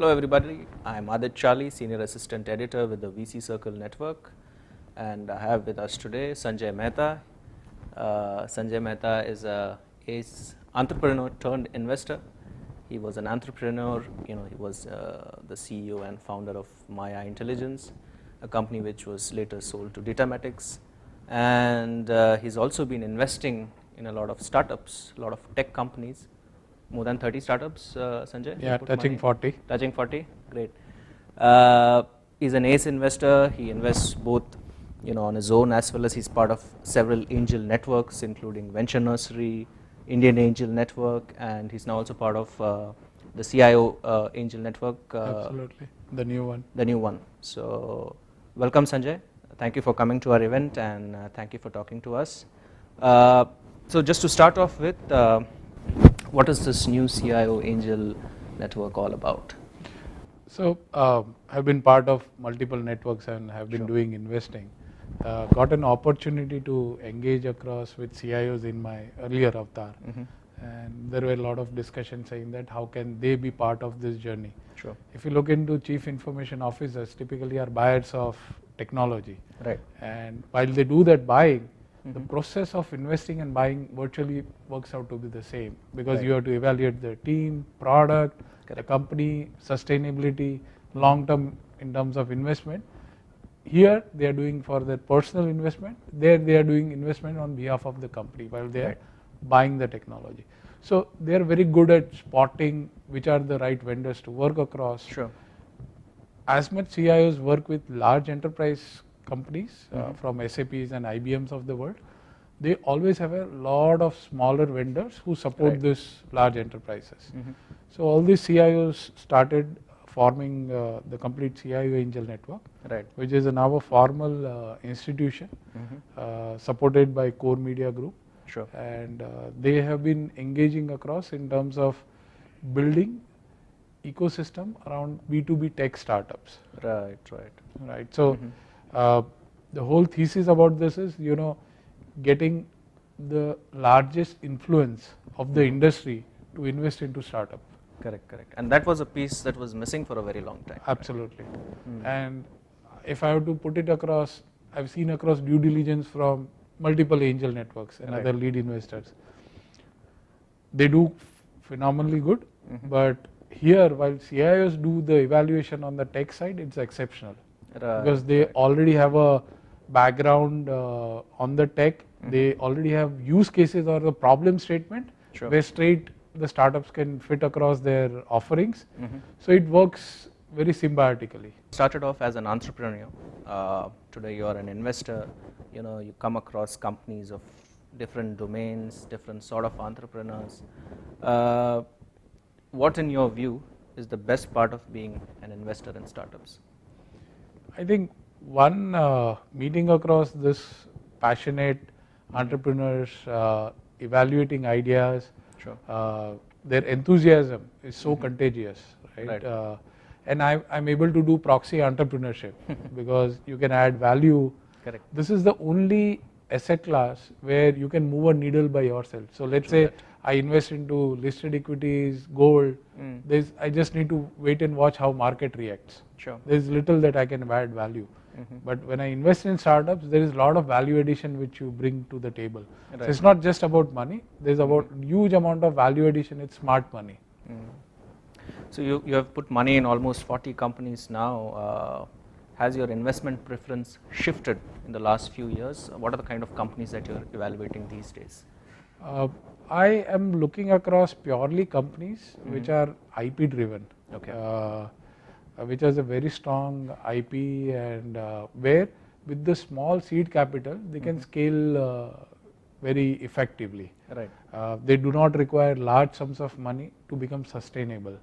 Hello everybody, I am Adit Chali, Senior Assistant Editor with the VCCircle network, and I have with us today Sanjay Mehta. Sanjay Mehta is a entrepreneur turned investor. He was an entrepreneur, he was the CEO and founder of Maya Intelligence, a company which was later sold to Datamatics, and he's also been investing in a lot of startups, a lot of tech companies. More than 30 startups, Sanjay? Yeah, touching 40. Touching 40, great. He's an ace investor. He invests both, on his own as well as he's part of several angel networks, including Venture Nursery, Indian Angel Network, and he's now also part of the CIO Angel Network. Absolutely, the new one. The new one. So, welcome, Sanjay. Thank you for coming to our event, and thank you for talking to us. So, just to start off with. What is this new CIO Angel Network all about? So, I've been part of multiple networks and have been doing investing. Got an opportunity to engage across with CIOs in my earlier avatar, and there were a lot of discussions saying that how can they be part of this journey. Sure. If you look into chief information officers, typically are buyers of technology, right? And while they do that buying, the process of investing and buying virtually works out to be the same, because you have to evaluate the team, product, the company, sustainability, long term in terms of investment. Here they are doing for their personal investment, there they are doing investment on behalf of the company while they are buying the technology. So they are very good at spotting which are the right vendors to work across. Sure. As much CIOs work with large enterprise companies from SAPs and IBMs of the world, they always have a lot of smaller vendors who support these large enterprises. So all these CIOs started forming the complete CIO Angel Network, which is now a formal institution supported by Core Media Group. Sure. And they have been engaging across in terms of building ecosystem around B2B tech startups. Right. So the whole thesis about this is, getting the largest influence of the industry to invest into startup. Correct. And that was a piece that was missing for a very long time. Absolutely. And if I have to put it across, I've seen across due diligence from multiple angel networks and other lead investors. They do phenomenally good, but here while CIOs do the evaluation on the tech side, it's exceptional. Because they already have a background on the tech, they already have use cases or the problem statement where straight the startups can fit across their offerings. So it works very symbiotically. Started off as an entrepreneur, today you are an investor, you come across companies of different domains, different sort of entrepreneurs. What in your view is the best part of being an investor in startups? I think one, meeting across this passionate entrepreneurs, evaluating ideas, their enthusiasm is so contagious, right? And I'm able to do proxy entrepreneurship because you can add value. Correct. This is the only asset class where you can move a needle by yourself. So let's say I invest into listed equities, gold. I just need to wait and watch how market reacts. Sure. There's little that I can add value. But when I invest in startups, there is a lot of value addition which you bring to the table. So it's not just about money. There's about huge amount of value addition. It's smart money. So you have put money in almost 40 companies now. Has your investment preference shifted in the last few years? What are the kind of companies that you're evaluating these days? I am looking across purely companies which are IP driven, which has a very strong IP and where with the small seed capital they can scale very effectively. They do not require large sums of money to become sustainable.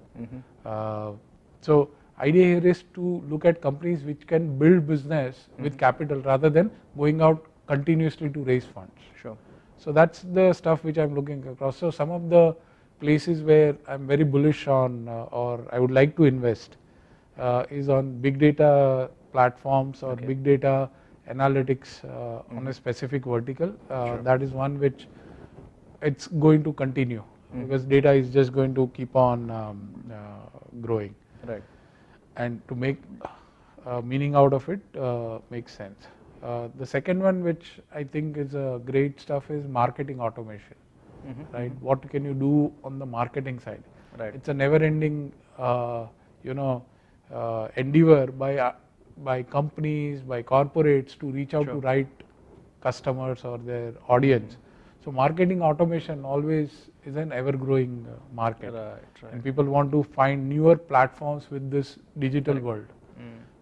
So idea here is to look at companies which can build business with capital rather than going out continuously to raise funds. Sure. So that's the stuff which I'm looking across. So some of the places where I'm very bullish on or I would like to invest is on big data platforms or big data analytics on a specific vertical. That is one which it's going to continue because data is just going to keep on growing. Right. And to make meaning out of it makes sense. The second one, which I think is great stuff, is marketing automation. Right? What can you do on the marketing side? Right. It's a never-ending, endeavor by companies, by corporates to reach out to right customers or their audience. So marketing automation always is an ever-growing market, Right. and people want to find newer platforms with this digital world.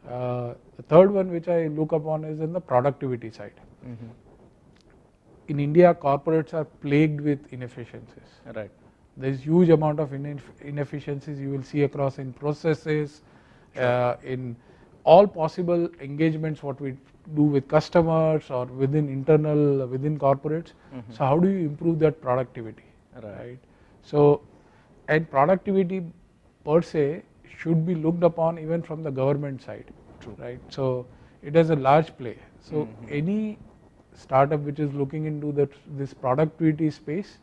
The third one, which I look upon, is in the productivity side. In India, corporates are plagued with inefficiencies. Right. There is huge amount of inefficiencies you will see across in processes, in all possible engagements what we do with customers or within corporates. So how do you improve that productivity? Right. So, and productivity per se should be looked upon even from the government side. True. Right. So it has a large play. So any startup which is looking into this productivity space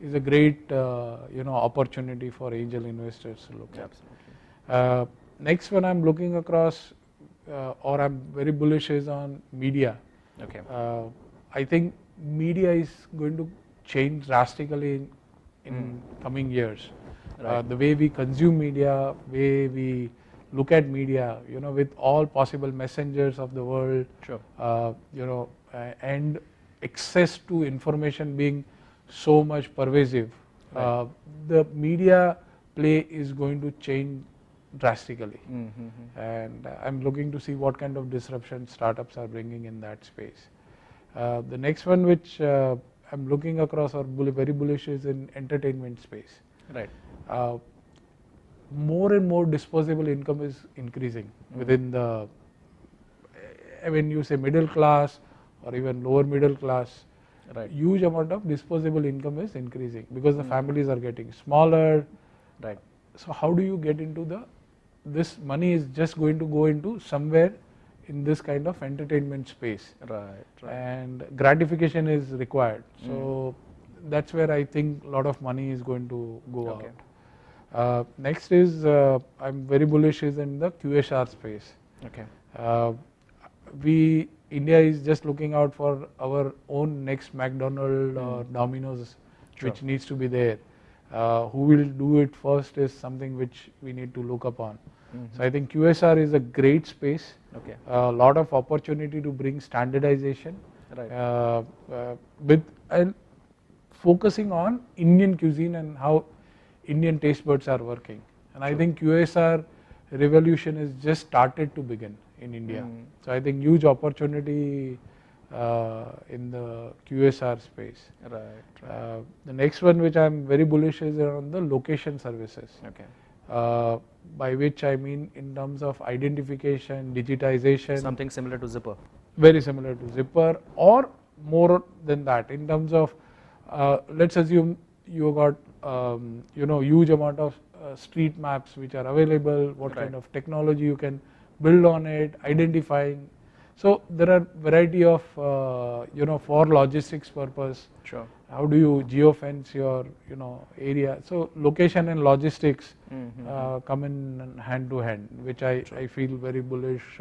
is a great opportunity for angel investors to look at. Absolutely. Next one I'm looking across, or I'm very bullish, is on media. Okay. I think media is going to change drastically in coming years. Right. The way we consume media, way we look at media, with all possible messengers of the world, and access to information being so much pervasive, the media play is going to change drastically. And I'm looking to see what kind of disruption startups are bringing in that space. The next one, which I'm looking across or very bullish, is in entertainment space. Right. More and more disposable income is increasing within the, when you say middle class or even lower middle class, huge amount of disposable income is increasing because the families are getting smaller. Right. So how do you get into this money is just going to go into somewhere in this kind of entertainment space. Right. And gratification is required. So that's where I think a lot of money is going to go out. Next is, I'm very bullish, is in the QSR space. Okay. India is just looking out for our own next McDonald's or Domino's, which needs to be there. Who will do it first is something which we need to look upon. So I think QSR is a great space. Okay. A lot of opportunity to bring standardization. Right. With focusing on Indian cuisine and how Indian taste buds are working. And I think QSR revolution is just started to begin in India. So I think huge opportunity in the QSR space. Right. The next one, which I'm very bullish, is around the location services. Okay. By which I mean in terms of identification, digitization. Something similar to Zipper. Very similar to Zipper, or more than that, in terms of, let's assume you got huge amount of street maps which are available, what kind of technology you can build on it, identifying. So there are variety of for logistics purpose. Sure. How do you geofence your area? So location and logistics come in hand to hand, which I feel very bullish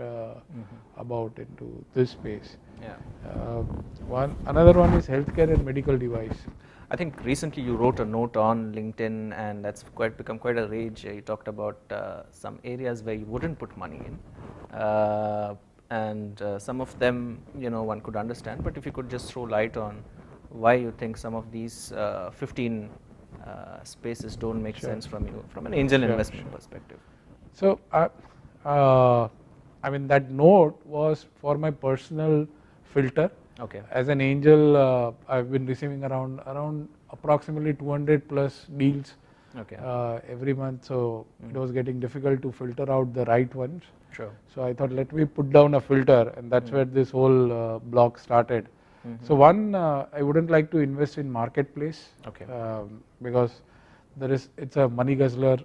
about into this space. Yeah. Another one is healthcare and medical device. I think recently you wrote a note on LinkedIn, and that's become quite a rage. You talked about some areas where you wouldn't put money in, and some of them, one could understand. But if you could just throw light on why you think some of these 15 spaces don't make sense from an angel investment perspective. So I mean, that note was for my personal filter. Okay. As an angel, I've been receiving around approximately 200 plus deals every month. So it was getting difficult to filter out the right ones. Sure. So I thought, let me put down a filter, and that's where this whole blog started. So one, I wouldn't like to invest in marketplace. Okay. Because it's a money guzzler.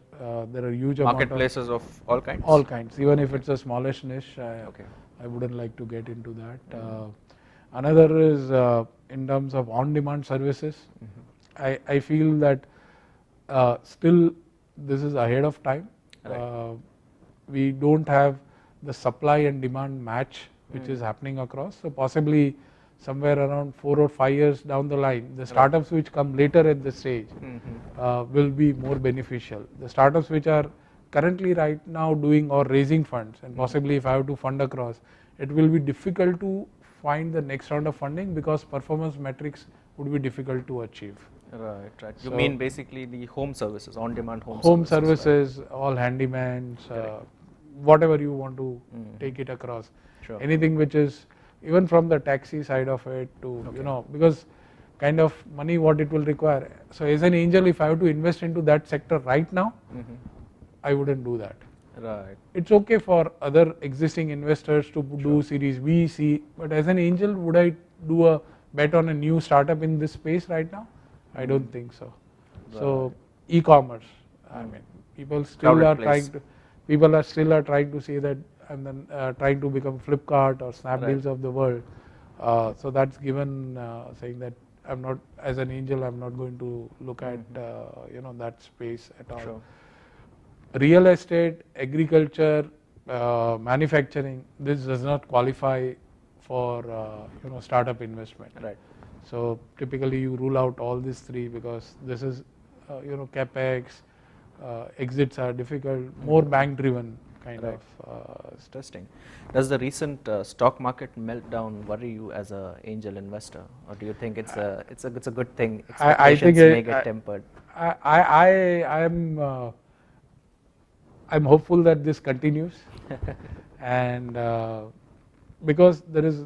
There are huge marketplaces of all kinds. All kinds, even if it's a smallish niche. I wouldn't like to get into that. Another is in terms of on-demand services. I feel that still this is ahead of time. we don't have the supply and demand match which is happening across. So possibly somewhere around 4 or 5 years down the line, the startups which come later at the stage will be more beneficial. The startups which are currently right now doing or raising funds, and possibly if I have to fund across, it will be difficult to find the next round of funding because performance metrics would be difficult to achieve. Right, right. You mean basically the home services, on-demand home services, services, right? All handymans, whatever you want to take it across. Sure. Anything which is even from the taxi side of it to because kind of money what it will require. So as an angel, if I have to invest into that sector right now, I wouldn't do that. Right. It's okay for other existing investors to do Series B, C, but as an angel, would I do a bet on a new startup in this space right now? I don't think so. Right. So e-commerce, I mean, people still are trying to say that and then trying to become Flipkart or Snapdeals of the world. So that's given saying that I'm not, as an angel, I'm not going to look at that space at all. Sure. Real estate, agriculture, manufacturing, this does not qualify for startup investment. Right. So typically you rule out all these three because this is capex, exits are difficult, more bank driven kind of. Interesting. Does the recent stock market meltdown worry you as an angel investor, or do you think it's a good thing? I think may get tempered. I'm hopeful that this continues, and because there is,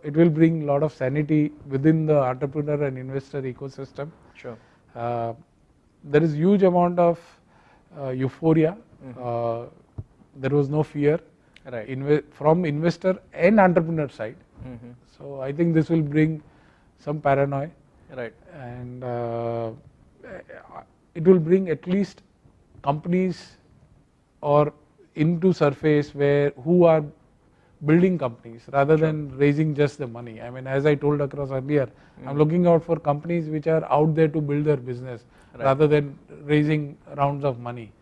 it will bring a lot of sanity within the entrepreneur and investor ecosystem. Sure. There is huge amount of euphoria. There was no fear from investor and entrepreneur side. So I think this will bring some paranoia. Right. And it will bring at least companies or into surface who are building companies rather than raising just the money. I mean, as I told across earlier, I'm looking out for companies which are out there to build their business rather than raising rounds of money.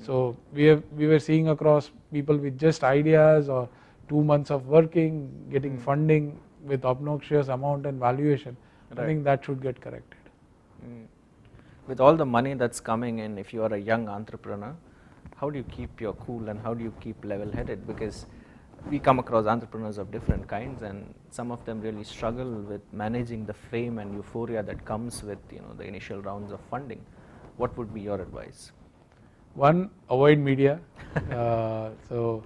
So we were seeing across people with just ideas or 2 months of working, getting funding with obnoxious amount and valuation. I think that should get corrected. With all the money that's coming in, if you are a young entrepreneur, how do you keep your cool and how do you keep level-headed? Because we come across entrepreneurs of different kinds, and some of them really struggle with managing the fame and euphoria that comes with the initial rounds of funding. What would be your advice? One, avoid media. So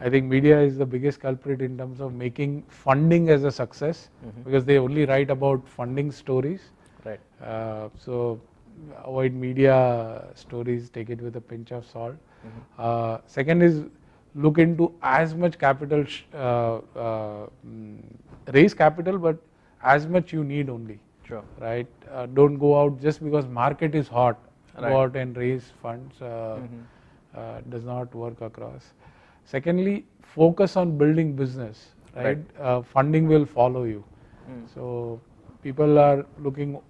I think media is the biggest culprit in terms of making funding as a success, because they only write about funding stories. Right. So avoid media stories, take it with a pinch of salt. Second is look into as much capital, raise capital, but as much you need only. Sure. Right. Don't go out just because market is hot. Go out and raise funds. Does not work across. Secondly, focus on building business. Right. Funding will follow you. So people are looking.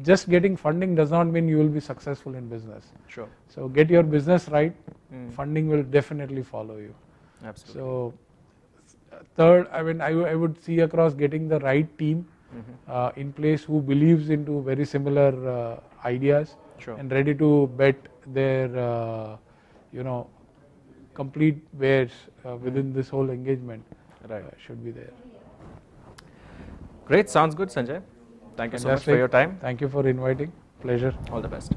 Just getting funding does not mean you will be successful in business. Sure. So get your business right, funding will definitely follow you. Absolutely. So third, I mean, I would see across getting the right team in place who believes into very similar ideas and ready to bet their complete wares within this whole engagement. Should be there. Great, sounds good, Sanjay. Thank you so much for your time. Thank you for inviting. Pleasure. All the best.